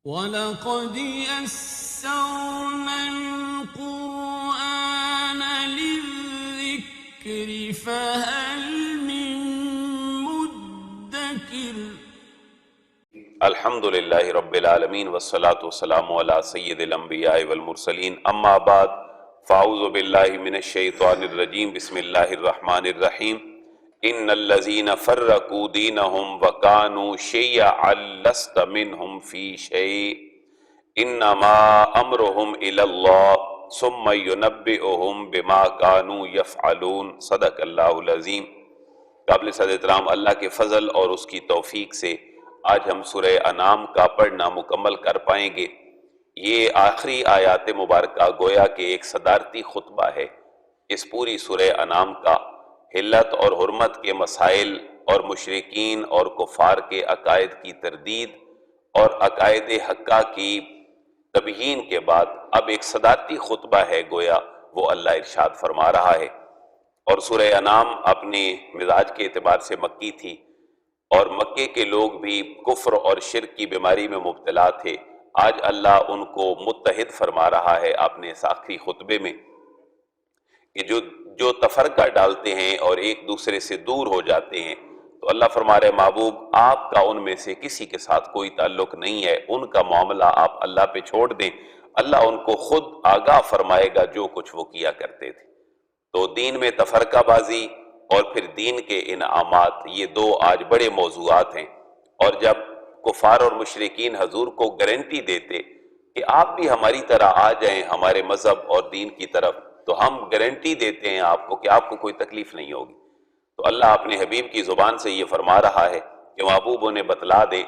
وَلَقَدْ يَسَّرْنَا الْقُرْآنَ لِلذِّكْرِ فَهَلْ مِن مُّدَّكِرٍ۔ الحمد للہ رب العالمین والصلاة والسلام علی سید الانبیاء والمرسلین، اما بعد فاعوذ باللہ من الشیطان الرجیم، بسم اللہ الرحمن الرحیم۔ ان الذین فرقوا دینہم وکانوا شیعا لست منہم فی شیء انما امرہم الی اللہ ثم ینبئہم بما کانوا یفعلون۔ صدق اللہ العظیم۔ قابل صد احترام اللہ کے فضل اور اس کی توفیق سے آج ہم سورہ انعام کا پڑھنا مکمل کر پائیں گے۔ یہ آخری آیات مبارکہ گویا کہ ایک صدارتی خطبہ ہے اس پوری سورہ انعام کا، حلت اور حرمت کے مسائل اور مشرکین اور کفار کے عقائد کی تردید اور عقائد حقہ کی تبیین کے بعد اب ایک صدارتی خطبہ ہے، گویا وہ اللہ ارشاد فرما رہا ہے۔ اور سورہ انعام اپنے مزاج کے اعتبار سے مکی تھی، اور مکے کے لوگ بھی کفر اور شرک کی بیماری میں مبتلا تھے۔ آج اللہ ان کو متحد فرما رہا ہے اپنے اس آخری خطبے میں کہ جو تفرقہ ڈالتے ہیں اور ایک دوسرے سے دور ہو جاتے ہیں، تو اللہ فرما رہے محبوب آپ کا ان میں سے کسی کے ساتھ کوئی تعلق نہیں ہے، ان کا معاملہ آپ اللہ پہ چھوڑ دیں، اللہ ان کو خود آگاہ فرمائے گا جو کچھ وہ کیا کرتے تھے۔ تو دین میں تفرقہ بازی اور پھر دین کے انعامات، یہ دو آج بڑے موضوعات ہیں۔ اور جب کفار اور مشرکین حضور کو گارنٹی دیتے کہ آپ بھی ہماری طرح آ جائیں ہمارے مذہب اور دین کی طرف، تو ہم گارنٹی دیتے ہیں آپ کو کہ آپ کو کوئی تکلیف نہیں ہوگی، تو اللہ اپنے حبیب کی زبان سے یہ فرما رہا ہے کہ محبوب انہیں بتلا دے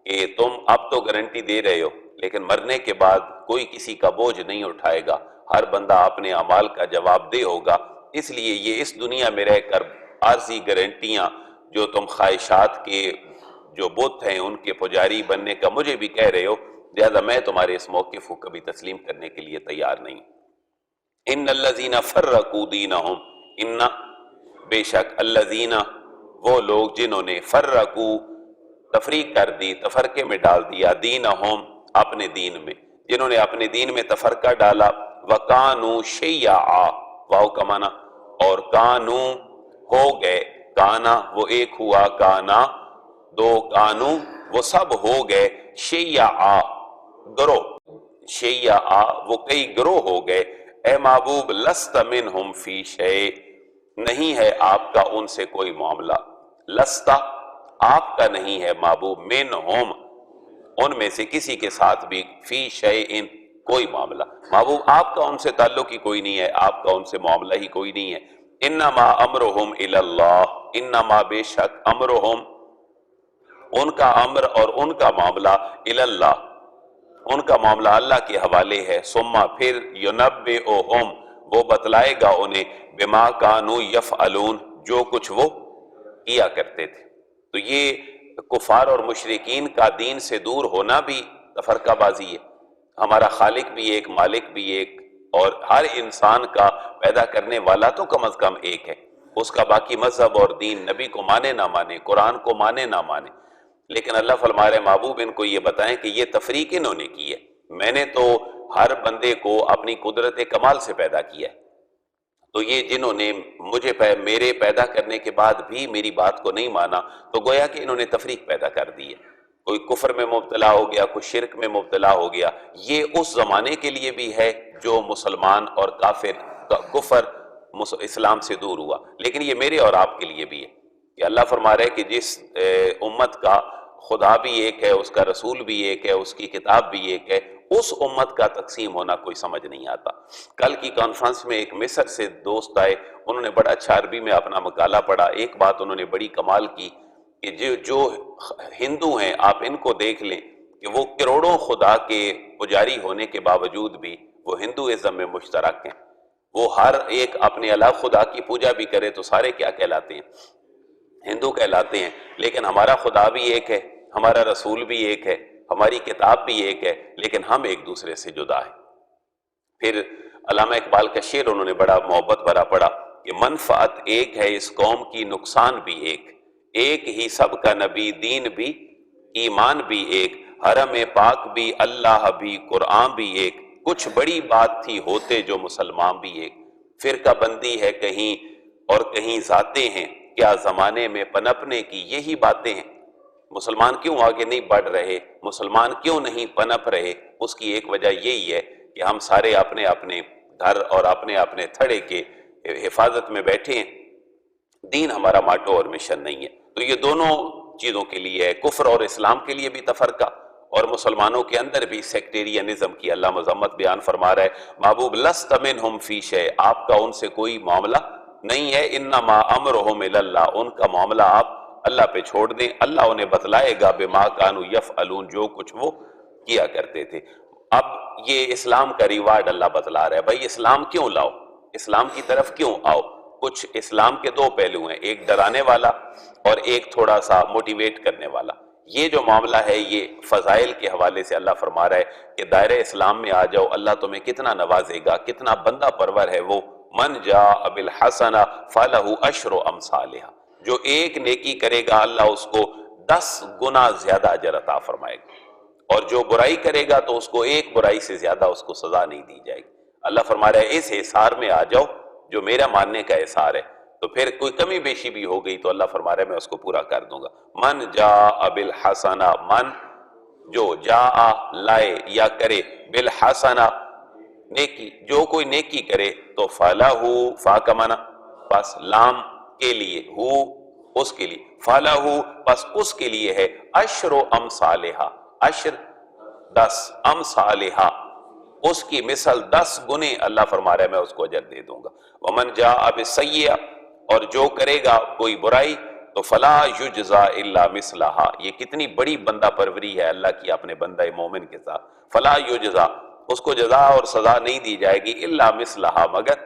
کہ تم اب تو گارنٹی دے رہے ہو، لیکن مرنے کے بعد کوئی کسی کا بوجھ نہیں اٹھائے گا، ہر بندہ اپنے اعمال کا جواب دہ ہوگا۔ اس لیے یہ اس دنیا میں رہ کر عارضی گارنٹیاں جو تم خواہشات کے جو بت ہیں ان کے پجاری بننے کا مجھے بھی کہہ رہے ہو، لہذا میں تمہارے اس موقف کو کبھی تسلیم کرنے کے لیے تیار نہیں۔ ان الذین فرقوا دینہم، ان بے شک الذین وہ لوگ جنہوں نے فرقوا تفریق کر دی، تفرقے میں ڈال دیا، دینہم اپنے دین میں، جنہوں نے اپنے دین میں تفرقہ ڈالا، وکانوا شیعا، واو کا معنی، اور کانو ہو گئے، کانا وہ ایک ہوا، کانا دو، کانو وہ سب ہو گئے، شیعا گروہ، شیعا وہ کئی گروہ ہو گئے۔ اے محبوب لست منہم فی شیء، نہیں ہے آپ کا ان سے کوئی معاملہ، لستا آپ کا نہیں ہے محبوب، منہم ان میں سے کسی کے ساتھ بھی، فی شیء کوئی معاملہ، محبوب آپ کا ان سے تعلق ہی کوئی نہیں ہے، آپ کا ان سے معاملہ ہی کوئی نہیں ہے۔ انما امرہم الی اللہ، انما بے شک امرہم ان کا امر اور ان کا معاملہ الی اللہ، ان کا معاملہ اللہ کے حوالے ہے، ثم پھر ینبئہم وہ بتلائے گا انہیں، بما کانوا یفعلون جو کچھ وہ کیا کرتے تھے۔ تو یہ کفار اور مشرکین کا دین سے دور ہونا بھی تفرقہ بازی ہے۔ ہمارا خالق بھی ایک، مالک بھی ایک، اور ہر انسان کا پیدا کرنے والا تو کم از کم ایک ہے، اس کا باقی مذہب اور دین نبی کو مانے نہ مانے، قرآن کو مانے نہ مانے، لیکن اللہ فرما رہے محبوب ان کو یہ بتائیں کہ یہ تفریق انہوں نے کی ہے، میں نے تو ہر بندے کو اپنی قدرت کمال سے پیدا کیا ہے، تو یہ جنہوں نے مجھے میرے پیدا کرنے کے بعد بھی میری بات کو نہیں مانا، تو گویا کہ انہوں نے تفریق پیدا کر دی ہے، کوئی کفر میں مبتلا ہو گیا، کوئی شرک میں مبتلا ہو گیا۔ یہ اس زمانے کے لیے بھی ہے جو مسلمان اور کافر کفر اسلام سے دور ہوا، لیکن یہ میرے اور آپ کے لیے بھی ہے کہ اللہ فرما رہے کہ جس امت کا خدا بھی ایک ہے، اس کا رسول بھی ایک ہے، اس کی کتاب بھی ایک ہے، اس امت کا تقسیم ہونا کوئی سمجھ نہیں آتا۔ کل کی کانفرنس میں ایک مصر سے دوست آئے، انہوں نے بڑا اچھا عربی میں اپنا مقالہ پڑھا، ایک بات انہوں نے بڑی کمال کی کہ جو ہندو ہیں آپ ان کو دیکھ لیں کہ وہ کروڑوں خدا کے پجاری ہونے کے باوجود بھی وہ ہندوازم میں مشترک ہیں، وہ ہر ایک اپنے الگ خدا کی پوجا بھی کرے تو سارے کیا کہلاتے ہیں؟ ہندو کہلاتے ہیں، لیکن ہمارا خدا بھی ایک ہے، ہمارا رسول بھی ایک ہے، ہماری کتاب بھی ایک ہے، لیکن ہم ایک دوسرے سے جدا ہیں۔ پھر علامہ اقبال کا شعر انہوں نے بڑا محبت بھرا پڑھا کہ منفعت ایک ہے اس قوم کی، نقصان بھی ایک، ایک ہی سب کا نبی، دین بھی ایمان بھی ایک، حرم پاک بھی، اللہ بھی، قرآن بھی ایک، کچھ بڑی بات تھی ہوتے جو مسلمان بھی ایک، فرقہ بندی ہے کہیں اور کہیں ذاتیں ہیں، کیا زمانے میں پنپنے کی یہی باتیں ہیں۔ مسلمان کیوں آگے نہیں بڑھ رہے، مسلمان کیوں نہیں پنپ رہے؟ اس کی ایک وجہ یہی ہے کہ ہم سارے اپنے اپنے گھر اور اپنے اپنے تھڑے کے حفاظت میں بیٹھے ہیں، دین ہمارا ماٹو اور مشن نہیں ہے۔ تو یہ دونوں چیزوں کے لیے ہے، کفر اور اسلام کے لیے بھی تفرقہ، اور مسلمانوں کے اندر بھی سیکٹیرینزم کی اللہ مذمت بیان فرما رہا ہے۔ محبوب لست منہم فی شیء، آپ کا ان سے کوئی معاملہ نہیں ہے، انما امرہم الی اللہ، ان کا معاملہ آپ اللہ پہ چھوڑ دیں، اللہ انہیں بتلائے گا بما کانوا یفعلون، جو کچھ وہ کیا کرتے تھے۔ اب یہ اسلام کا ریوارڈ اللہ بتلا رہا ہے، بھائی اسلام کیوں لاؤ، اسلام کی طرف کیوں آؤ؟ کچھ اسلام کے دو پہلو ہیں، ایک ڈرانے والا اور ایک تھوڑا سا موٹیویٹ کرنے والا۔ یہ جو معاملہ ہے یہ فضائل کے حوالے سے اللہ فرما رہا ہے کہ دائرہ اسلام میں آ جاؤ، اللہ تمہیں کتنا نوازے گا، کتنا بندہ پرور ہے وہ۔ من جاء بالحسنہ فلہ عشر امثالھا، جو ایک نیکی کرے گا اللہ اس کو 10 گنا زیادہ اجر عطا فرمائے گا، اور جو برائی کرے گا تو اس کو ایک برائی سے زیادہ اس کو سزا نہیں دی جائے گی۔ اللہ فرما رہا ہے اس احسار میں آ جاؤ جو میرا ماننے کا احسار ہے، تو پھر کوئی کمی بیشی بھی ہو گئی تو اللہ فرما رہا ہے میں اس کو پورا کر دوں گا۔ من جاء بالحسنہ، من جو جاء لائے یا کرے، بالحسنہ نیکی، جو کوئی نیکی کرے تو فلاح، فا کا معنی بس لام کے لیے، ہو اس کے لیے، فلاح بس اس کے لیے ہے، عشر امثالھا، عشر 10، امثالھا اس کی مثل 10 گنے اللہ فرما رہا ہے میں اس کو اجر دے دوں گا۔ ومن جاء بالسیئہ، اور جو کرے گا کوئی برائی تو فلا یجزا الا مثلہا، یہ کتنی بڑی بندہ پروری ہے اللہ کی اپنے بندہ مومن کے ساتھ۔ فلا یجزا، اس کو جزا اور سزا نہیں دی جائے گی، الا مثلہا، مگر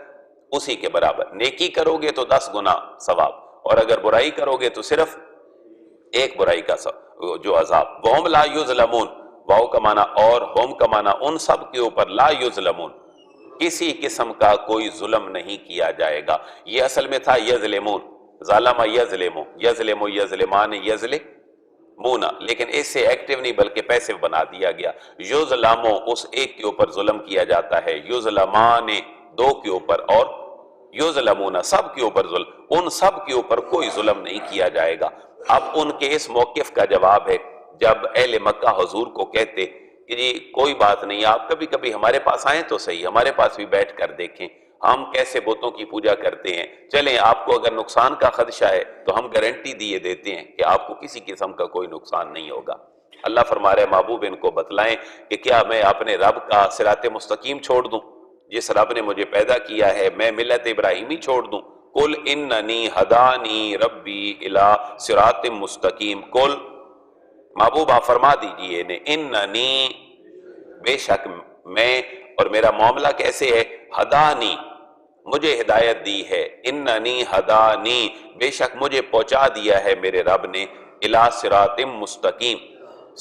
اسی کے برابر۔ نیکی کرو گے تو 10 گنا ثواب، اور اگر برائی کرو گے تو صرف ایک برائی کا جو عذاب۔ وہم لا یظلمون، واو کا معنی اور، ہم کا معنی ان سب کے اوپر، لا یظلمون کسی قسم کا کوئی ظلم نہیں کیا جائے گا۔ یہ اصل میں تھا یظلمون، ظالم یظلم، یظلم یظلمان یظلمون، لیکن اس سے ایکٹیو نہیں بلکہ پیسو بنا دیا گیا۔ یظلم اس ایک کے اوپر ظلم کیا جاتا ہے، یظلمان 2 کے اوپر، اور یظلمون سب کے اوپر ظلم، ان سب کے اوپر کوئی ظلم نہیں کیا جائے گا۔ اب ان کے اس موقف کا جواب ہے جب اہل مکہ حضور کو کہتے کہ جی کوئی بات نہیں، آپ کبھی کبھی ہمارے پاس آئیں تو صحیح، ہمارے پاس بھی بیٹھ کر دیکھیں ہم کیسے بتوں کی پوجا کرتے ہیں، چلیں آپ کو اگر نقصان کا خدشہ ہے تو ہم گارنٹی دیے دیتے ہیں کہ آپ کو کسی قسم کا کوئی نقصان نہیں ہوگا۔ اللہ فرما رہے ہیں محبوب ان کو بتلائیں کہ کیا میں اپنے رب کا صراط مستقیم چھوڑ دوں، جس رب نے مجھے پیدا کیا ہے، میں ملت ابراہیمی چھوڑ دوں؟ قل اننی ہدانی ربی الی صراط مستقیم، قل محبوب آپ فرما دیجئے اننی بے شک میں، اور میرا معاملہ کیسے ہے، ہدانی مجھے ہدایت دی ہے، اننی ہدانی بے شک مجھے پہنچا دیا ہے میرے رب نے، الی صراط مستقیم،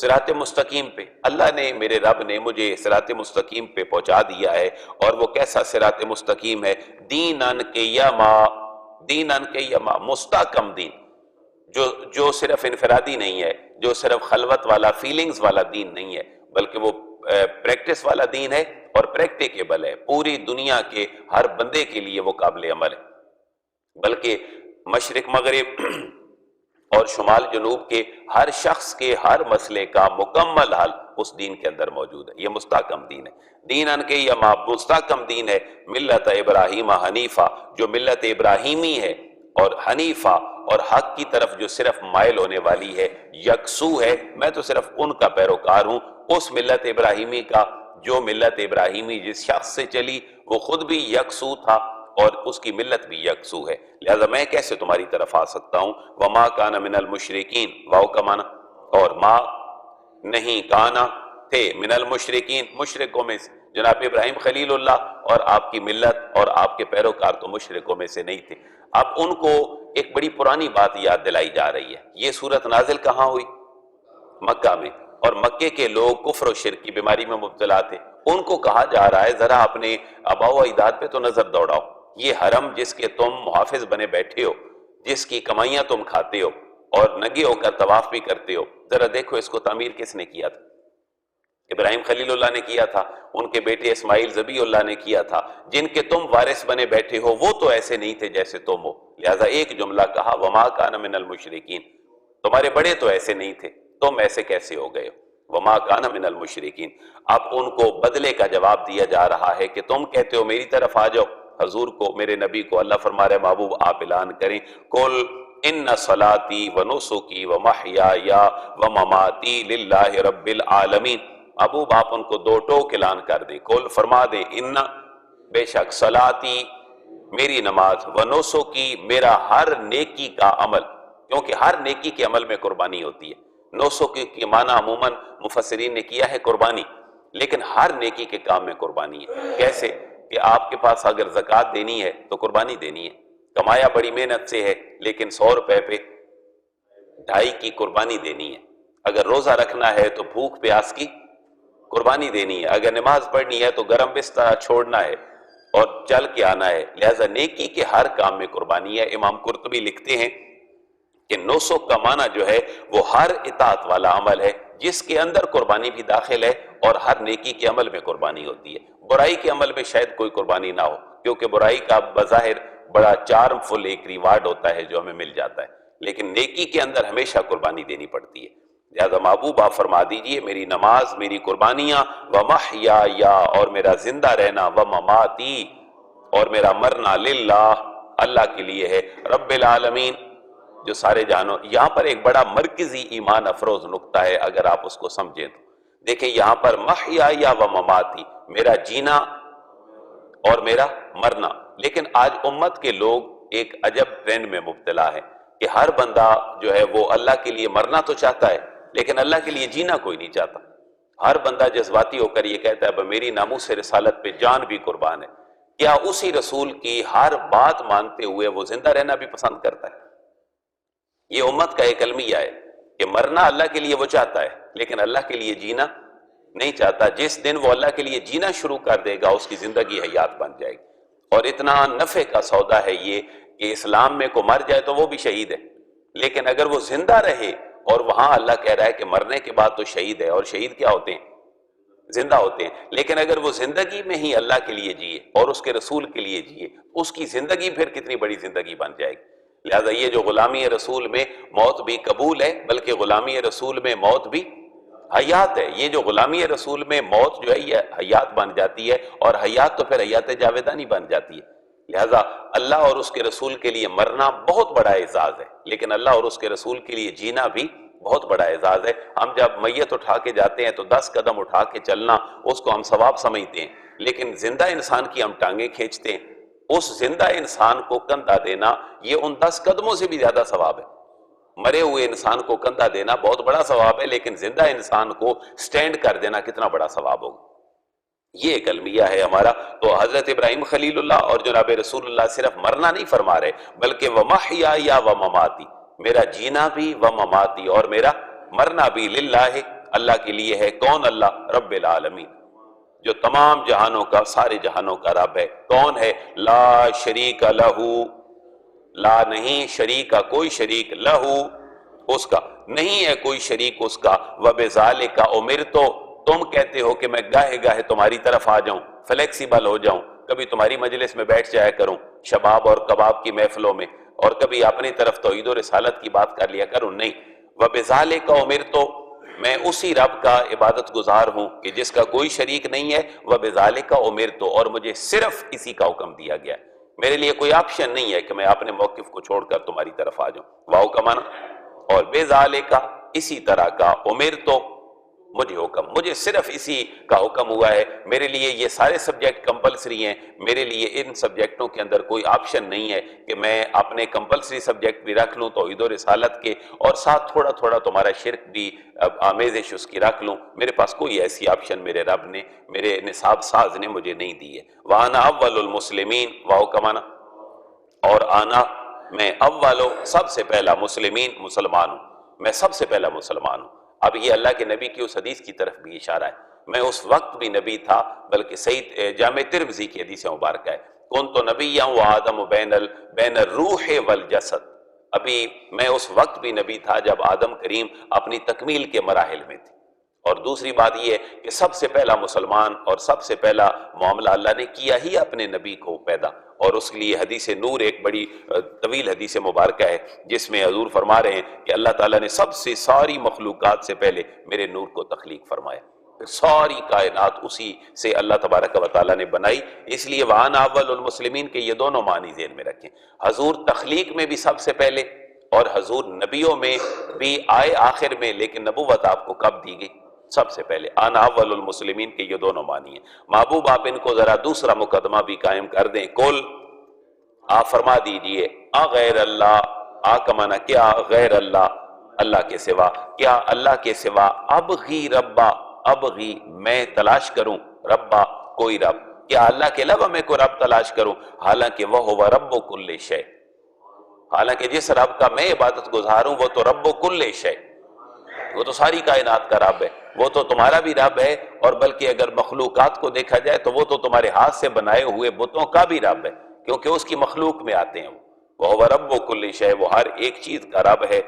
صراط مستقیم پہ، اللہ نے میرے رب نے مجھے صراط مستقیم پہ پہنچا دیا ہے۔ اور وہ کیسا صراط مستقیم ہے، دینن قیما، دینن قیما مستحکم دین، جو صرف انفرادی نہیں ہے، جو صرف خلوت والا فیلنگز والا دین نہیں ہے، بلکہ وہ پریکٹس والا دین ہے اور پریکٹیکیبل ہے، پوری دنیا کے ہر بندے کے لیے وہ قابل عمل ہے، بلکہ مشرق مغرب اور شمال جنوب کے ہر شخص کے ہر مسئلے کا مکمل حل اس دین کے اندر موجود ہے۔ یہ مستحکم دین ہے، دین ان کے یہ مستحکم دین ہے، ملت ابراہیم حنیفہ، جو ملت ابراہیمی ہے اور حنیفہ اور حق کی طرف جو صرف مائل ہونے والی ہے، یکسو ہے، میں تو صرف ان کا پیروکار ہوں، اس ملت ابراہیمی کا جو ملت ابراہیمی جس شخص سے چلی وہ خود بھی یکسو تھا اور اس کی ملت بھی یکسو ہے، لہذا میں کیسے تمہاری طرف آ سکتا ہوں؟ وما کان من المشرکین، واو کا معنی اور، ما نہیں، کانا تھے، من المشرکین مشرکوں میں سے، جناب ابراہیم خلیل اللہ اور آپ کی ملت اور آپ کے پیروکار تو مشرکوں میں سے نہیں تھے۔ اب ان کو ایک بڑی پرانی بات یاد دلائی جا رہی ہے۔ یہ صورت نازل کہاں ہوئی؟ مکہ میں، اور مکے کے لوگ کفر و شرک کی بیماری میں مبتلا تھے، ان کو کہا جا رہا ہے ذرا اپنے آباء و اجداد پہ تو نظر دوڑاؤ، یہ حرم جس کے تم محافظ بنے بیٹھے ہو، جس کی کمائیاں تم کھاتے ہو اور ننگے ہو کر طواف بھی کرتے ہو، ذرا دیکھو اس کو تعمیر کس نے کیا تھا، ابراہیم خلیل اللہ نے کیا تھا، ان کے بیٹے اسماعیل ذبیح اللہ نے کیا تھا، جن کے تم وارث بنے بیٹھے ہو وہ تو ایسے نہیں تھے جیسے تم ہو، لہذا ایک جملہ کہا وما کان من المشرکین، تمہارے بڑے تو ایسے نہیں تھے، تم ایسے کیسے ہو گئے ہو، وما کان من المشرکین۔ اب ان کو بدلے کا جواب دیا جا رہا ہے کہ تم کہتے ہو میری طرف آ جاؤ، حضور کو، میرے نبی کو اللہ فرما رہے محبوب آپ اعلان کریں، قل ان صلاتی ونسکی ومحیای ومماتی للہ رب العالمین۔ محبوب آپ ان کو دو ٹوک اعلان کر دیں، قل فرما دیں، ان بے شک، صلاتی میری نماز، ونسکی میرا ہر نیکی کا عمل، کیونکہ ہر نیکی کے عمل میں قربانی ہوتی ہے۔ نسک کی معنی عموماً مفسرین نے کیا ہے قربانی، لیکن ہر نیکی کے کام میں قربانی ہے۔ کیسے کہ آپ کے پاس اگر زکوٰۃ دینی ہے تو قربانی دینی ہے، کمایا بڑی محنت سے ہے لیکن 100 روپے پہ 2.5 کی قربانی دینی ہے، اگر روزہ رکھنا ہے تو بھوک پیاس کی قربانی دینی ہے، اگر نماز پڑھنی ہے تو گرم بستر چھوڑنا ہے اور چل کے آنا ہے، لہذا نیکی کے ہر کام میں قربانی ہے۔ امام قرطبی لکھتے ہیں کہ نسک کا معنی جو ہے وہ ہر اطاعت والا عمل ہے جس کے اندر قربانی بھی داخل ہے، اور ہر نیکی کے عمل میں قربانی ہوتی ہے۔ برائی کے عمل میں شاید کوئی قربانی نہ ہو، کیونکہ برائی کا بظاہر بڑا چارم فل ایک ریوارڈ ہوتا ہے جو ہمیں مل جاتا ہے، لیکن نیکی کے اندر ہمیشہ قربانی دینی پڑتی ہے۔ لہذا محبوب آپ فرما دیجئے میری نماز، میری قربانیاں، ومحیای اور میرا زندہ رہنا، ومماتی اور میرا مرنا، للہ اللہ کے لیے ہے، رب العالمین جو سارے جہانوں۔ یہاں پر ایک بڑا مرکزی ایمان افروز نقطہ ہے اگر آپ اس کو سمجھیں تو، دیکھیں یہاں پر محیای و مماتی، میرا جینا اور میرا مرنا، لیکن آج امت کے لوگ ایک عجب ٹرینڈ میں مبتلا ہے کہ ہر بندہ جو ہے وہ اللہ کے لیے مرنا تو چاہتا ہے لیکن اللہ کے لیے جینا کوئی نہیں چاہتا۔ ہر بندہ جذباتی ہو کر یہ کہتا ہے میری ناموس رسالت پہ جان بھی قربان ہے، کیا اسی رسول کی ہر بات مانتے ہوئے وہ زندہ رہنا بھی پسند کرتا ہے؟ یہ امت کا ایک المیہ ہے کہ مرنا اللہ کے لیے وہ چاہتا ہے لیکن اللہ کے لیے جینا نہیں چاہتا۔ جس دن وہ اللہ کے لیے جینا شروع کر دے گا اس کی زندگی حیات بن جائے گی، اور اتنا نفع کا سودا ہے یہ کہ اسلام میں کو مر جائے تو وہ بھی شہید ہے، لیکن اگر وہ زندہ رہے، اور وہاں اللہ کہہ رہا ہے کہ مرنے کے بعد تو شہید ہے، اور شہید کیا ہوتے ہیں؟ زندہ ہوتے ہیں، لیکن اگر وہ زندگی میں ہی اللہ کے لیے جیے اور اس کے رسول کے لیے جیے، اس کی زندگی پھر کتنی بڑی زندگی بن جائے گی۔ لہذا یہ جو غلامی رسول میں موت بھی قبول ہے، بلکہ غلامی رسول میں موت بھی حیات ہے۔ یہ جو غلامی رسول میں موت جو ہے یہ حیات بن جاتی ہے، اور حیات تو پھر حیات جاویدانی بن جاتی ہے۔ لہذا اللہ اور اس کے رسول کے لیے مرنا بہت بڑا اعزاز ہے، لیکن اللہ اور اس کے رسول کے لیے جینا بھی بہت بڑا اعزاز ہے۔ ہم جب میت اٹھا کے جاتے ہیں تو 10 قدم اٹھا کے چلنا اس کو ہم ثواب سمجھتے ہیں، لیکن زندہ انسان کی ہم ٹانگیں کھینچتے ہیں، اس زندہ انسان کو کندھا دینا یہ ان 10 قدموں سے بھی زیادہ ثواب ہے۔ مرے ہوئے انسان کو کندھا دینا بہت بڑا ثواب ہے، لیکن زندہ انسان کو سٹینڈ کر دینا کتنا بڑا ثواب ہوگا۔ یہ ایک المیہ ہے ہمارا۔ تو حضرت ابراہیم خلیل اللہ اور جناب رسول اللہ صرف مرنا نہیں فرما رہے، بلکہ ومحیای و مماتی، میرا جینا بھی، ومماتی اور میرا مرنا بھی، للہ اللہ کے لیے ہے۔ کون؟ اللہ رب العالمین، جو تمام جہانوں کا، سارے جہانوں کا رب ہے۔ کون ہے؟ لا شریک لہو، لا نہیں، شریک کا کوئی شریک، لہو اس کا نہیں ہے کوئی شریک اس کا، وبذالک امرت، تم کہتے ہو کہ میں گاہے گاہے تمہاری طرف آ جاؤں، فلیکسیبل ہو جاؤں، کبھی تمہاری مجلس میں بیٹھ جایا کروں شباب اور کباب کی محفلوں میں، اور کبھی اپنی طرف توحید و رسالت کی بات کر لیا کروں، نہیں، وبذالک امرت، میں اسی رب کا عبادت گزار ہوں کہ جس کا کوئی شریک نہیں ہے، وبذالک امرت، اور مجھے صرف اسی کا حکم دیا گیا ہے، میرے لیے کوئی آپشن نہیں ہے کہ میں اپنے موقف کو چھوڑ کر تمہاری طرف آ جاؤں۔ واو کا معنی، اور بذالک اسی طرح کا، امرت مجھے حکم، مجھے صرف اسی کا حکم ہوا ہے، میرے لیے یہ سارے سبجیکٹ کمپلسری ہیں، میرے لیے ان سبجیکٹوں کے اندر کوئی آپشن نہیں ہے کہ میں اپنے کمپلسری سبجیکٹ بھی رکھ لوں توحید و رسالت کے، اور ساتھ تھوڑا تھوڑا تمہارا شرک بھی آمیزش اس کی رکھ لوں، میرے پاس کوئی ایسی آپشن میرے رب نے، میرے نصاب ساز نے مجھے نہیں دی ہے۔ وَأَنَا أَوَّلُ الْمُسْلِمِينَ، واو کا معنی، اور آنا میں، اولو سب سے پہلا، مسلمین مسلمان ہوں، میں سب سے پہلا مسلمان ہوں۔ اب یہ اللہ کے نبی کی اس حدیث کی طرف بھی اشارہ ہے، میں اس وقت بھی نبی تھا، بلکہ سید جامع ترمذی کی حدیث مبارکہ ہے، کنت نبیا وآدم بین الروح والجسد، ابھی میں اس وقت بھی نبی تھا جب آدم کریم اپنی تکمیل کے مراحل میں تھے، اور دوسری بات یہ ہے کہ سب سے پہلا مسلمان اور سب سے پہلا معاملہ اللہ نے کیا ہی اپنے نبی کو پیدا، اور اس کے لیے حدیث نور ایک بڑی طویل حدیث مبارکہ ہے جس میں حضور فرما رہے ہیں کہ اللہ تعالیٰ نے سب سے ساری مخلوقات سے پہلے میرے نور کو تخلیق فرمایا، پھر ساری کائنات اسی سے اللہ تبارک و تعالیٰ نے بنائی۔ اس لیے وَأَنَا أَوَّلُ الْمُسْلِمِينَ کے یہ دونوں معنی ذہن میں رکھیں، حضور تخلیق میں بھی سب سے پہلے اور حضور نبیوں میں بھی آئے آخر میں، لیکن نبوت آپ کو کب دی گئی؟ سب سے پہلے۔ انا اول المسلمین کے یہ دونوں معنی ہیں۔ محبوب آپ ان کو ذرا دوسرا مقدمہ بھی قائم کر دیں، کل آپ فرما دیجئے غیر اللہ، کا معنی کیا؟ غیر اللہ، اللہ کے سوا، کیا اللہ کے سوا، ابغی ربا، ابغی میں تلاش کروں، ربا کوئی رب، کیا اللہ کے علاوہ میں کوئی رب تلاش کروں؟ حالانکہ وہ ہوا رب کل شے، حالانکہ جس رب کا میں عبادت گزار ہوں وہ تو رب کل شے، وہ تو ساری کائنات کا رب ہے، وہ تو تمہارا بھی رب ہے، اور بلکہ اگر مخلوقات کو دیکھا جائے تو وہ تو تمہارے ہاتھ سے بنائے ہوئے بتوں کا بھی رب ہے، کیونکہ اس کی مخلوق میں آتے ہیں وہ رب کل شے، وہ ہر ایک چیز کا رب ہے۔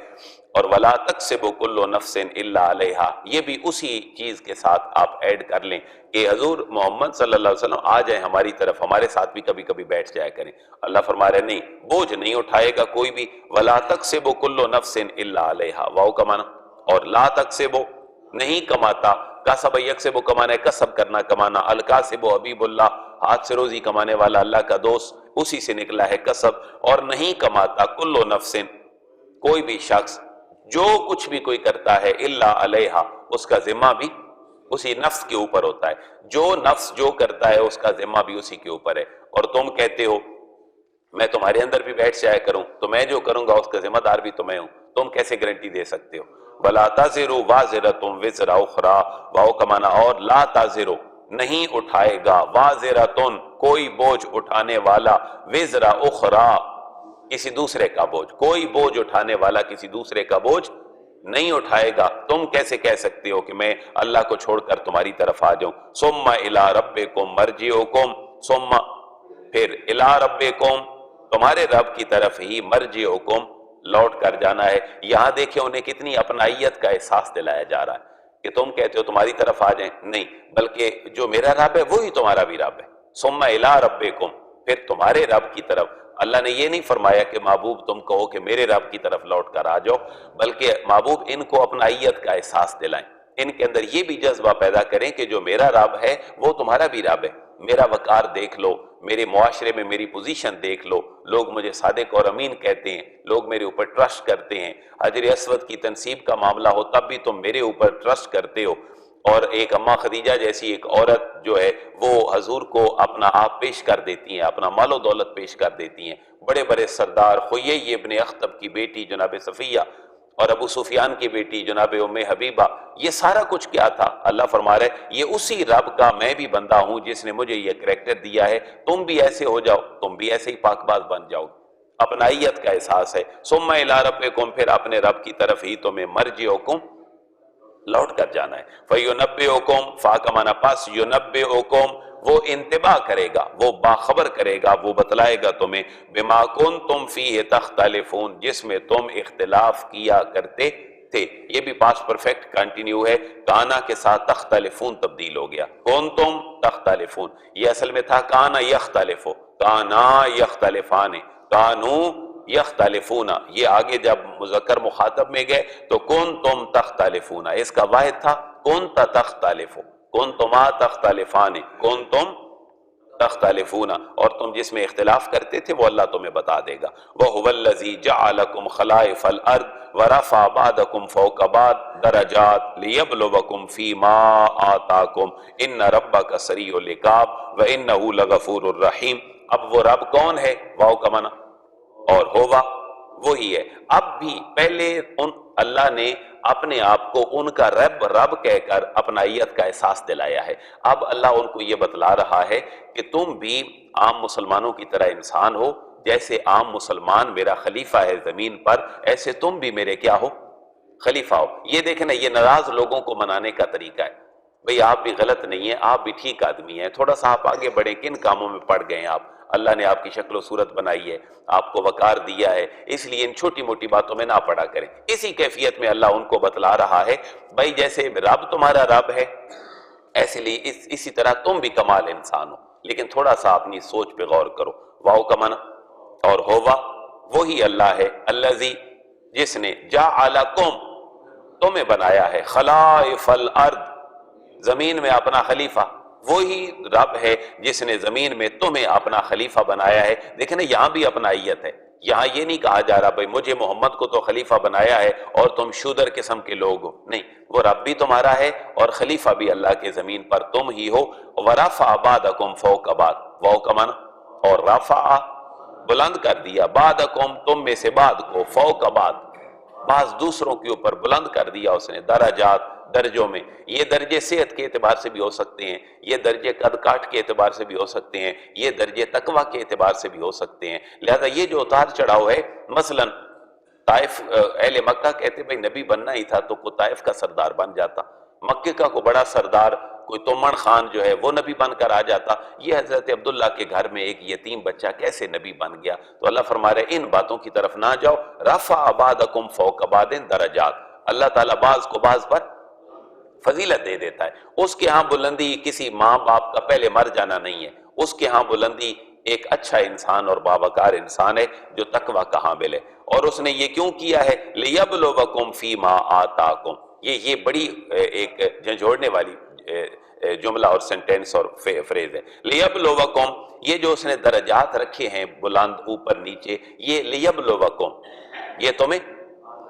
اور ولا تکسب کل نفس الا علیہا، یہ بھی اسی چیز کے ساتھ آپ ایڈ کر لیں کہ حضور محمد صلی اللہ علیہ وسلم آ جائیں ہماری طرف، ہمارے ساتھ بھی کبھی کبھی بیٹھ جایا کریں۔ اللہ فرما رہے نہیں، بوجھ نہیں اٹھائے گا کوئی بھی، ولا تکسب کل نفس الا علیہا، واو کا معنی، اور لا تکسب نہیں کماتا، کسب یکسب کمانا ہے، کسب کرنا کمانا، الکاسب حبیب اللہ، ہاتھ سے روزی کمانے والا اللہ کا دوست، اسی سے نکلا ہے کسب، اور نہیں کماتا کل نفس کوئی بھی شخص، جو کچھ بھی کوئی کرتا ہے الا علیہا، اس کا ذمہ بھی اسی نفس کے اوپر ہوتا ہے، جو نفس جو کرتا ہے اس کا ذمہ بھی اسی کے اوپر ہے۔ اور تم کہتے ہو میں تمہارے اندر بھی بیٹھ جایا کروں تو میں جو کروں گا اس کا ذمہ دار بھی تو میں ہوں، تم کیسے گارنٹی دے سکتے ہو؟ وَلَا تَزِرُ وَازِرَةٌ وِزْرَ أُخْرَىٰ، واو کا معنی اور، لا تَزِرُ نہیں اٹھائے گا، وَازِرَةٌ کوئی بوجھ اٹھانے والا، وِزْرَ أُخْرَىٰ کسی دوسرے کا بوجھ، کوئی بوجھ اٹھانے والا کسی دوسرے کا بوجھ نہیں اٹھائے گا۔ تم کیسے کہہ سکتے ہو کہ میں اللہ کو چھوڑ کر تمہاری طرف آ جاؤں؟ ثُمَّ إِلَىٰ رَبِّكُمْ مَرْجِعُكُمْ، ثُمَّ پھر إِلَىٰ رَبِّكُمْ تمہارے رب کی طرف ہی، مرجعکم لوٹ کر جانا ہے۔ یہاں دیکھیں انہیں کتنی اپنائیت کا احساس دلایا جا رہا ہے کہ تم کہتے ہو تمہاری طرف آ جائیں، نہیں، بلکہ جو میرا رب ہے وہی تمہارا بھی رب ہے۔ ثم الی ربکم، پھر تمہارے رب کی طرف۔ اللہ نے یہ نہیں فرمایا کہ محبوب تم کہو کہ میرے رب کی طرف لوٹ کر آ جاؤ، بلکہ محبوب ان کو اپنائیت کا احساس دلائیں، ان کے اندر یہ بھی جذبہ پیدا کریں کہ جو میرا رب ہے وہ تمہارا بھی رب ہے۔ میرا وقار دیکھ لو، میرے معاشرے میں میری پوزیشن دیکھ لو، لوگ مجھے صادق اور امین کہتے ہیں، لوگ میرے اوپر ٹرسٹ کرتے ہیں، حجر اسود کی تنصیب کا معاملہ ہو تب بھی تم میرے اوپر ٹرسٹ کرتے ہو۔ اور ایک اماں خدیجہ جیسی ایک عورت جو ہے وہ حضور کو اپنا آپ پیش کر دیتی ہیں، اپنا مال و دولت پیش کر دیتی ہیں۔ بڑے بڑے سردار خیی ابن اخطب کی بیٹی جناب صفیہ اور ابو سفیان کی بیٹی جناب ام حبیبہ، یہ سارا کچھ کیا تھا؟ اللہ فرما رہے یہ اسی رب کا میں بھی بندہ ہوں جس نے مجھے یہ کریکٹر دیا ہے، تم بھی ایسے ہو جاؤ، تم بھی ایسے ہی پاک باز بن جاؤ۔ اپنائیت کا احساس ہے۔ ثم الی ربکم، پھر اپنے رب کی طرف ہی تمہیں مرجعکم لوٹ کر جانا ہے۔ فَيُنَبِّئُكُمْ، فا کا معنی پس، يُنَبِّئُكُمْ وہ انتباہ کرے گا، وہ باخبر کرے گا، وہ بتلائے گا تمہیں، بِمَا كُنْتُمْ فِيهِ تَخْتَلِفُونَ جس میں تم اختلاف کیا کرتے تھے۔ یہ بھی پاسٹ پرفیکٹ کنٹینیو ہے، کانا کے ساتھ تختلفون تبدیل ہو گیا، کنتم تختلفون، یہ اصل میں تھا کانا یختلفو، کانا یختلفان، کانو یختلفون، یہ آگے جب مذکر مخاطب میں گئے تو کنتم تختلفون، اس کا واحد تھا کنت تختلفو، کنتما تختلفان، کنتم تختلفون، اور تم جس میں اختلاف کرتے تھے وہ اللہ تمہیں بتا دے گا۔ وَهُوَ الَّذِي جَعَلَكُمْ خَلَائِفَ الْأَرْضِ وَرَفَعَ بَعْضَكُمْ فَوْقَ بَعْضٍ دَرَجَاتٍ لِيَبْلُوَكُمْ فِي مَا آتَاكُمْ إِنَّ رَبَّكَ سَرِيعُ الْعِقَابِ وَإِنَّهُ لَغَفُورٌ رَحِيمٌ۔ اب وہ رب کون ہے؟ واو کا معنی اور ہووا وہی ہے۔ اب بھی پہلے اللہ نے اپنے آپ کو ان کا رب کہہ کر اپنائیت کا احساس دلایا ہے، اب اللہ ان کو یہ بتلا رہا ہے کہ تم بھی عام مسلمانوں کی طرح انسان ہو، جیسے عام مسلمان میرا خلیفہ ہے زمین پر، ایسے تم بھی میرے کیا ہو؟ خلیفہ ہو۔ یہ دیکھیں نا، یہ ناراض لوگوں کو منانے کا طریقہ ہے، بھئی آپ بھی غلط نہیں ہیں، آپ بھی ٹھیک آدمی ہیں، تھوڑا سا آپ آگے بڑھیں، کن کاموں میں پڑ گئے ہیں آپ؟ اللہ نے آپ کی شکل و صورت بنائی ہے، آپ کو وقار دیا ہے، اس لیے ان چھوٹی موٹی باتوں میں نہ پڑا کریں۔ اسی کیفیت میں اللہ ان کو بتلا رہا ہے بھائی جیسے رب تمہارا رب ہے، ایسے لیے اسی طرح تم بھی کمال انسان ہو، لیکن تھوڑا سا اپنی سوچ پہ غور کرو۔ واو کا معنی اور ہوا وہی اللہ ہے، الذی جس نے جعلکم تمہیں بنایا ہے، خلائف الارض زمین میں اپنا خلیفہ، وہی رب ہے جس نے زمین میں تمہیں اپنا خلیفہ بنایا ہے۔ دیکھیں نا یہاں بھی اپنائیت ہے، یہاں یہ نہیں کہا جا رہا بھائی مجھے محمد کو تو خلیفہ بنایا ہے اور تم شودر قسم کے لوگ ہو، نہیں، وہ رب بھی تمہارا ہے اور خلیفہ بھی اللہ کے زمین پر تم ہی ہو۔ وَرَفَعَ بَعْضَكُمْ فَوْقَ بَعْضٍ، واو کا معنی اور رفع بلند کر دیا، بعضکم تم میں سے بعض کو، فوق بعض بعض دوسروں کے اوپر بلند کر دیا اس نے، درجات درجوں میں، یہ درجے صحت کے اعتبار سے بھی ہو سکتے ہیں، یہ درجے قد کاٹ کے اعتبار سے بھی ہو سکتے ہیں، یہ درجے تقویٰ کے اعتبار سے بھی ہو سکتے ہیں۔ لہذا یہ جو اتار چڑھاؤ ہے، مثلا طائف اہل مکہ کہتے بھائی نبی بننا ہی تھا تو کوئی طائف کا سردار بن جاتا، مکے کا کوئی بڑا سردار کوئی تومن خان جو ہے وہ نبی بن کر آ جاتا، یہ حضرت عبداللہ کے گھر میں ایک یتیم بچہ کیسے نبی بن گیا؟ تو اللہ فرما رہے ان باتوں کی طرف نہ جاؤ، رفع بعضکم فوق بعض درجات، اللہ تعالیٰ بعض کو بعض پر فضیلت دے دیتا ہے۔ اس کے ہاں بلندی کسی ماں باپ کا پہلے مر جانا نہیں ہے، اس کے ہاں بلندی ایک اچھا انسان اور باوقار انسان ہے جو تقویٰ کا حامل ہے۔ اور اس نے یہ کیوں کیا ہے؟ لِيَبْلُوَكُمْ فِي مَا آتَاكُمْ، یہ بڑی ایک جھنجھوڑنے والی جملہ اور سنٹینس اور فریز ہے۔ لِيَبْلُوَكُمْ، یہ جو اس نے درجات رکھے ہیں بلند اوپر نیچے، یہ لِيَبْلُوَكُمْ یہ تمہیں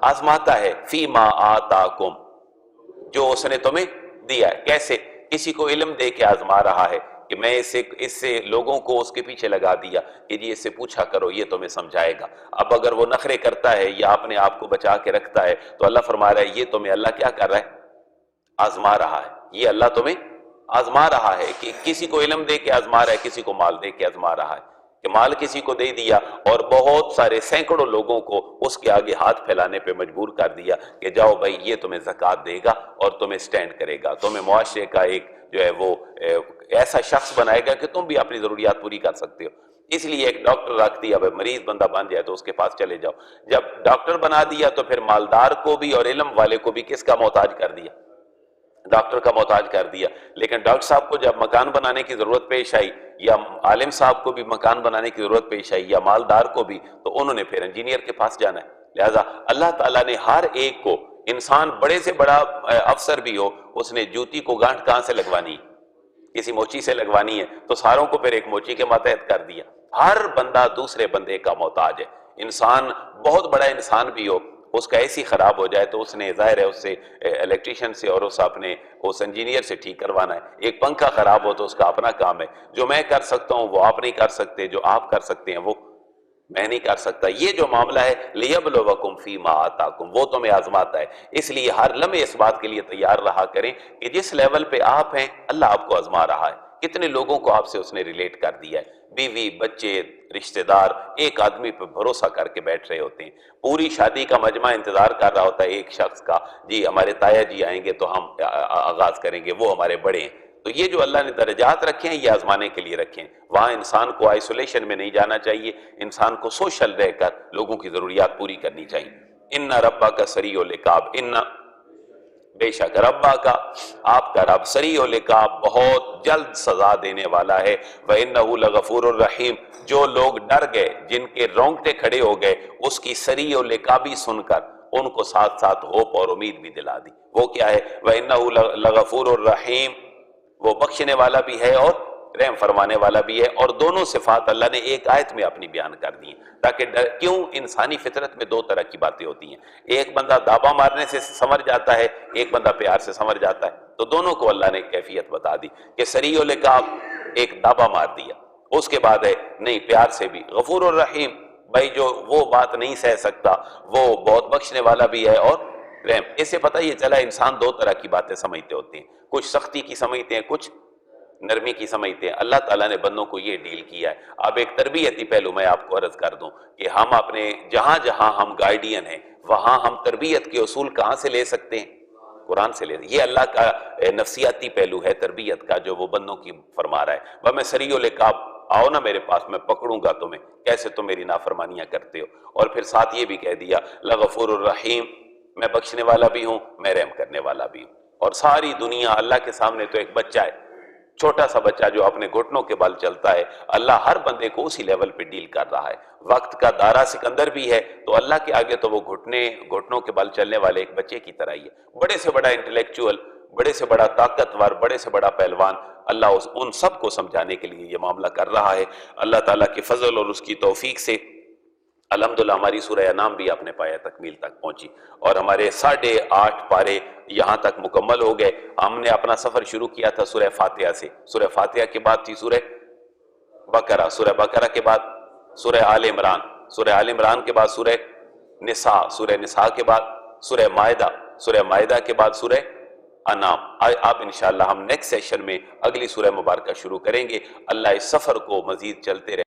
آزماتا ہے، فِي مَا آتَاكُمْ جو اس نے تمہیں دیا ہے۔ کیسے؟ کسی کو علم دے کے آزما رہا ہے کہ میں اس سے لوگوں کو اس کے پیچھے لگا دیا کہ جی اس سے پوچھا کرو یہ تمہیں سمجھائے گا۔ اب اگر وہ نخرے کرتا ہے یا اپنے آپ کو بچا کے رکھتا ہے تو اللہ فرما رہا ہے یہ تمہیں اللہ کیا کر رہا ہے؟ آزما رہا ہے۔ یہ اللہ تمہیں آزما رہا ہے کہ کسی کو علم دے کے آزما رہا ہے، کسی کو مال دے کے آزما رہا ہے کہ مال کسی کو دے دیا اور بہت سارے سینکڑوں لوگوں کو اس کے آگے ہاتھ پھیلانے پہ مجبور کر دیا کہ جاؤ بھائی یہ تمہیں زکوٰۃ دے گا اور تمہیں سٹینڈ کرے گا، تمہیں معاشرے کا ایک جو ہے وہ ایسا شخص بنائے گا کہ تم بھی اپنی ضروریات پوری کر سکتے ہو۔ اس لیے ایک ڈاکٹر رکھ دیا، بھائی مریض بندہ بن جائے تو اس کے پاس چلے جاؤ۔ جب ڈاکٹر بنا دیا تو پھر مالدار کو بھی اور علم والے کو بھی کس کا محتاج کر دیا؟ ڈاکٹر کا محتاج کر دیا۔ لیکن ڈاکٹر صاحب کو جب مکان بنانے کی ضرورت پیش آئی یا عالم صاحب کو بھی مکان بنانے کی ضرورت پیش آئی یا مالدار کو بھی، تو انہوں نے پھر انجینئر کے پاس جانا ہے۔ لہٰذا اللہ تعالیٰ نے ہر ایک کو، انسان بڑے سے بڑا افسر بھی ہو، اس نے جوتی کو گانٹھ کہاں سے لگوانی ہے؟ کسی موچی سے لگوانی ہے، تو ساروں کو پھر ایک موچی کے ماتحت کر دیا۔ ہر بندہ دوسرے بندے کا محتاج ہے۔ انسان بہت بڑا انسان بھی ہو، اس کا ایسی خراب ہو جائے تو اس نے ظاہر ہے اس سے الیکٹریشین سے اور اس انجینئر سے ٹھیک کروانا ہے۔ ایک پنکھا خراب ہو تو اس کا اپنا کام ہے، جو میں کر سکتا ہوں وہ آپ نہیں کر سکتے، جو آپ کر سکتے ہیں وہ میں نہیں کر سکتا۔ یہ جو معاملہ ہے لِيَبْلُوَكُمْ فِي مَا آتَاكُمْ، وہ تمہیں آزماتا ہے۔ اس لیے ہر لمحے اس بات کے لیے تیار رہا کریں کہ جس لیول پہ آپ ہیں اللہ آپ کو آزما رہا ہے۔ کتنے لوگوں کو آپ سے اس نے ریلیٹ کر دیا ہے، بیوی بچے رشتہ دار ایک آدمی پہ بھروسہ کر کے بیٹھ رہے ہوتے ہیں، پوری شادی کا مجمع انتظار کر رہا ہوتا ہے ایک شخص کا، جی ہمارے تایا جی آئیں گے تو ہم آغاز کریں گے، وہ ہمارے بڑے ہیں۔ تو یہ جو اللہ نے درجات رکھے ہیں یہ آزمانے کے لیے رکھے ہیں۔ وہاں انسان کو آئسولیشن میں نہیں جانا چاہیے، انسان کو سوشل رہ کر لوگوں کی ضروریات پوری کرنی چاہیے۔ ان ربا کا سریع العقاب، ان بے شک ربا کا آپ کا رب سریع العقاب بہت جلد سزا دینے والا ہے، وَإِنَّهُ لَغَفُورٌ الرحیم، جو لوگ ڈر گئے جن کے رونگٹے کھڑے ہو گئے اس کی سریع العقابی سن کر ان کو ساتھ ساتھ ہوپ اور امید بھی دلا دی۔ وہ کیا ہے؟ وَإِنَّهُ لَغَفُورٌ الرحیم، وہ بخشنے والا بھی ہے اور رحم فرمانے والا بھی ہے، اور دونوں صفات اللہ نے ایک آیت میں اپنی بیان کر دی ہیں تاکہ کیوں انسانی فطرت میں دو طرح کی باتیں ہوتی ہیں، ایک بندہ دابا مارنے سے سمجھ جاتا ہے، ایک بندہ پیار سے سمجھ جاتا ہے، تو دونوں کو اللہ نے کیفیت بتا دی کہ سریع العقاب ایک دابا مار دیا، اس کے بعد ہے نہیں پیار سے بھی غفور الرحیم، بھائی جو وہ بات نہیں سہ سکتا وہ بہت بخشنے والا بھی ہے اور رحم۔ اس سے پتہ یہ چلا انسان دو طرح کی باتیں سمجھتے ہوتے ہیں، کچھ سختی کی سمجھتے ہیں، کچھ نرمی کی سمجھتے ہیں۔ اللہ تعالیٰ نے بندوں کو یہ ڈیل کیا ہے۔ اب ایک تربیتی پہلو میں آپ کو عرض کر دوں کہ ہم اپنے جہاں جہاں ہم گائیڈین ہیں وہاں ہم تربیت کے اصول کہاں سے لے سکتے ہیں؟ قرآن سے لے۔ یہ اللہ کا نفسیاتی پہلو ہے تربیت کا جو وہ بندوں کی فرما رہا ہے۔ وَمَا سَرِيُّ الْعِقَابِ، آؤ نا میرے پاس، میں پکڑوں گا تمہیں کیسے تم میری نافرمانیاں کرتے ہو۔ اور پھر ساتھ یہ بھی کہہ دیا لغفور الرحیم، میں بخشنے والا بھی ہوں، میں رحم کرنے والا بھی ہوں۔ اور ساری دنیا اللہ کے سامنے تو ایک بچہ ہے، چھوٹا سا بچہ جو اپنے گھٹنوں کے بل چلتا ہے۔ اللہ ہر بندے کو اسی لیول پہ ڈیل کر رہا ہے۔ وقت کا دارا سکندر بھی ہے تو اللہ کے آگے تو وہ گھٹنوں کے بل چلنے والے ایک بچے کی طرح ہی ہے۔ بڑے سے بڑا انٹلیکچوئل، بڑے سے بڑا طاقتور، بڑے سے بڑا پہلوان، اللہ ان سب کو سمجھانے کے لیے یہ معاملہ کر رہا ہے۔ اللہ تعالیٰ کے فضل اور اس کی توفیق سے الحمدللہ ہماری سورہ انعام بھی اپنے پایہ تکمیل تک پہنچی اور ہمارے 8.5 پارے یہاں تک مکمل ہو گئے۔ ہم نے اپنا سفر شروع کیا تھا سورہ فاتحہ سے۔ سورہ فاتحہ کے بعد تھی سورہ بقرہ، سورہ بقرہ کے بعد سورہ آل عمران، سورہ آل عمران کے بعد سورہ نساء، سورہ نساء کے بعد سورہ مائدہ، سورہ مائدہ کے بعد سورہ انعام۔ اب انشاءاللہ ہم نیکسٹ سیشن میں اگلی سورہ مبارکہ شروع کریں گے۔ اللہ اس سفر کو مزید چلتے رہے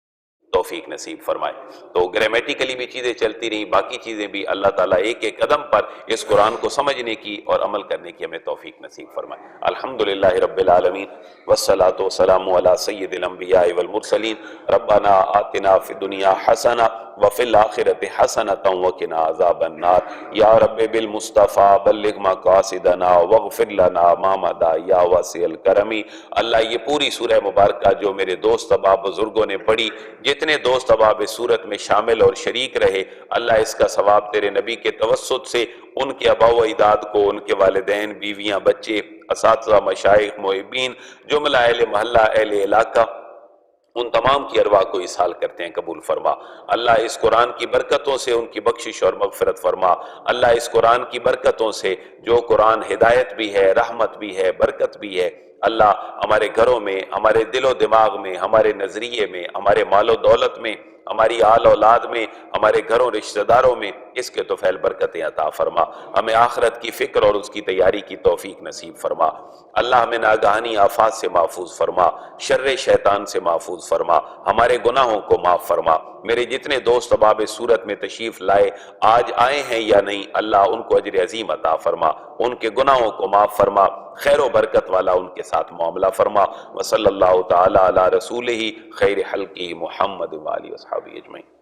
توفیق نصیب فرمائے۔ تو گرامیٹیکلی بھی چیزیں چلتی رہیں، باقی چیزیں بھی اللہ تعالیٰ ایک ایک قدم پر اس قرآن کو سمجھنے کی اور عمل کرنے کی ہمیں توفیق نصیب فرمائے۔ الحمدللہ رب العالمین والصلاة والسلام علی سید الانبیاء والمرسلین۔ ربنا آتنا فی الدنیا حسنہ وفی الآخرۃ حسنۃ وقنا عذاب النار۔ یا رب بالمصطفیٰ بلغ مقاصدنا واغفر لنا ما مضی یا واسع الکرم۔ اللہ یہ پوری سورہ مبارکہ جو میرے دوست احباب بزرگوں نے پڑھی، جتنے دوست احباب اس سورت میں شامل اور شریک رہے، اللہ اس کا ثواب تیرے نبی کے توسط سے ان کے آباء و اجداد کو، ان کے والدین، بیویاں، بچے، اساتذہ، مشائخ، محبین، جملہ اہل محلہ، اہل علاقہ، ان تمام کی ارواح کو اسحال کرتے ہیں قبول فرما۔ اللہ اس قرآن کی برکتوں سے ان کی بخشش اور مغفرت فرما۔ اللہ اس قرآن کی برکتوں سے جو قرآن ہدایت بھی ہے، رحمت بھی ہے، برکت بھی ہے، اللہ ہمارے گھروں میں، ہمارے دل و دماغ میں، ہمارے نظریے میں، ہمارے مال و دولت میں، ہماری آل اولاد میں، ہمارے گھروں رشتہ داروں میں اس کے طفیل برکتیں عطا فرما۔ ہمیں آخرت کی فکر اور اس کی تیاری کی توفیق نصیب فرما۔ اللہ ہمیں ناگہانی آفات سے محفوظ فرما، شر شیطان سے محفوظ فرما، ہمارے گناہوں کو معاف فرما۔ میرے جتنے دوست احباب اس صورت میں تشریف لائے، آج آئے ہیں یا نہیں، اللہ ان کو اجر عظیم عطا فرما، ان کے گناہوں کو معاف فرما، خیر و برکت والا ان کے ساتھ معاملہ فرما۔ وصلی اللہ تعالی علی رسولہ خیر خلقہ محمد وآلہ وصحبہ اجمعین۔